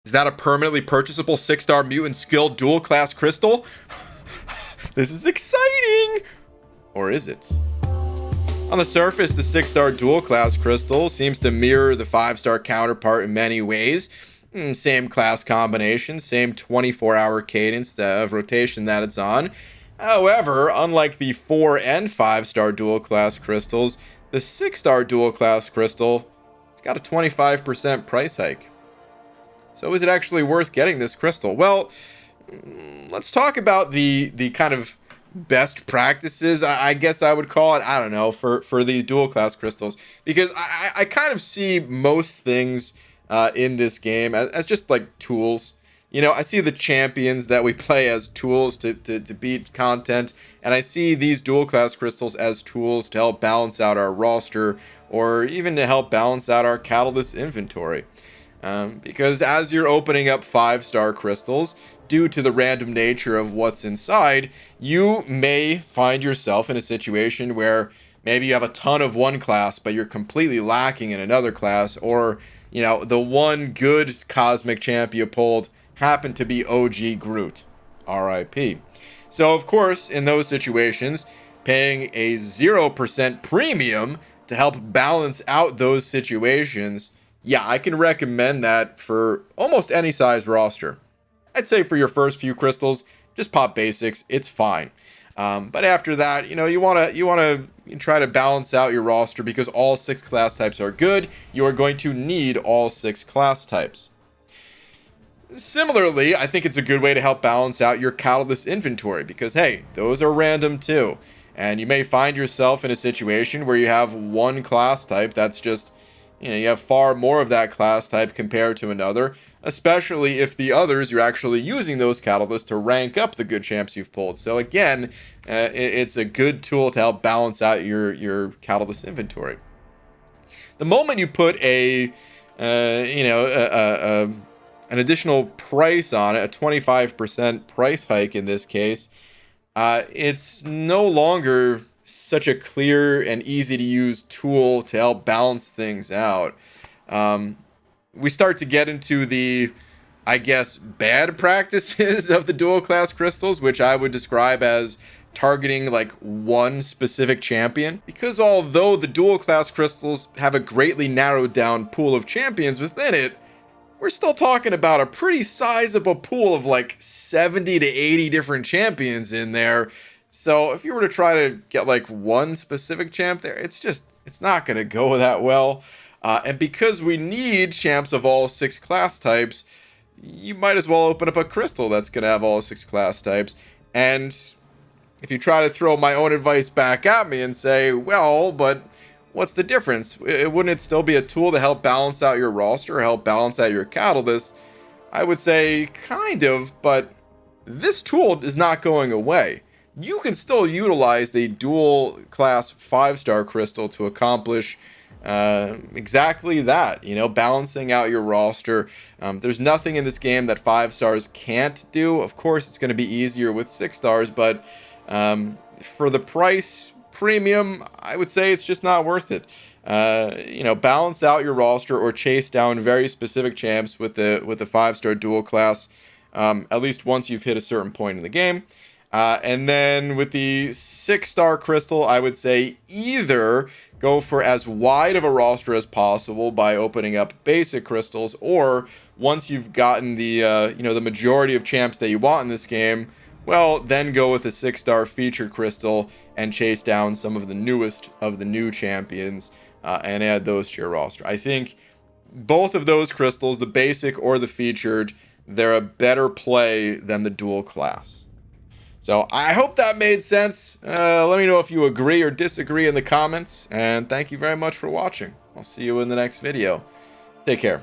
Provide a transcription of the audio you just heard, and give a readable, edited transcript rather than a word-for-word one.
Is that a permanently purchasable 6-star mutant skill dual class crystal? This is exciting! Or is it? On the surface, the 6-star dual class crystal seems to mirror the 5-star counterpart in many ways. Same class combination, same 24-hour cadence of rotation that it's on. However, unlike the 4 and 5-star dual class crystals, the 6-star dual class crystal, it's got a 25% price hike. So is it actually worth getting this crystal? Well, let's talk about the kind of best practices, I guess I would call it. I don't know, for these dual class crystals, because I kind of see most things in this game as just like tools. You know, I see the champions that we play as tools to beat content, and I see these dual class crystals as tools to help balance out our roster, or even to help balance out our Catalyst inventory. Because as you're opening up 5-star crystals, due to the random nature of what's inside, you may find yourself in a situation where maybe you have a ton of one class, but you're completely lacking in another class, or, you know, the one good cosmic champ you pulled happened to be OG Groot. RIP. So, of course, in those situations, paying a 0% premium to help balance out those situations, yeah, I can recommend that for almost any size roster. I'd say for your first few crystals, just pop basics. It's fine. But after that, you know, you wanna try to balance out your roster, because all 6 class types are good. You are going to need all 6 class types. Similarly, I think it's a good way to help balance out your Catalyst inventory, because hey, those are random too. And you may find yourself in a situation where you have one class type that's just, you know, you have far more of that class type compared to another, especially if the others, you're actually using those catalysts to rank up the good champs you've pulled. So again, it's a good tool to help balance out your catalyst inventory. The moment you put an additional price on it, a 25% price hike in this case, it's no longer such a clear and easy to use tool to help balance things out. We start to get into the, I guess, bad practices of the dual class crystals, which I would describe as targeting like one specific champion. Because although the dual class crystals have a greatly narrowed down pool of champions within it, we're still talking about a pretty sizable pool of like 70 to 80 different champions in there. So if you were to try to get like one specific champ there, it's not going to go that well. And because we need champs of all 6 class types, you might as well open up a crystal that's going to have all 6 class types. And if you try to throw my own advice back at me and say, well, but what's the difference? Wouldn't it still be a tool to help balance out your roster, help balance out your catalyst? I would say kind of, but this tool is not going away. You can still utilize the dual class 5-star crystal to accomplish exactly that, you know, balancing out your roster. There's nothing in this game that 5 stars can't do. Of course, it's going to be easier with 6 stars, but for the price premium, I would say it's just not worth it. You know, balance out your roster or chase down very specific champs with the 5-star dual class, at least once you've hit a certain point in the game. And then with the 6-star crystal, I would say either go for as wide of a roster as possible by opening up basic crystals, or once you've gotten the the majority of champs that you want in this game, well, then go with a 6-star featured crystal and chase down some of the newest of the new champions and add those to your roster. I think both of those crystals, the basic or the featured, they're a better play than the dual class. So I hope that made sense. Let me know if you agree or disagree in the comments. And thank you very much for watching. I'll see you in the next video. Take care.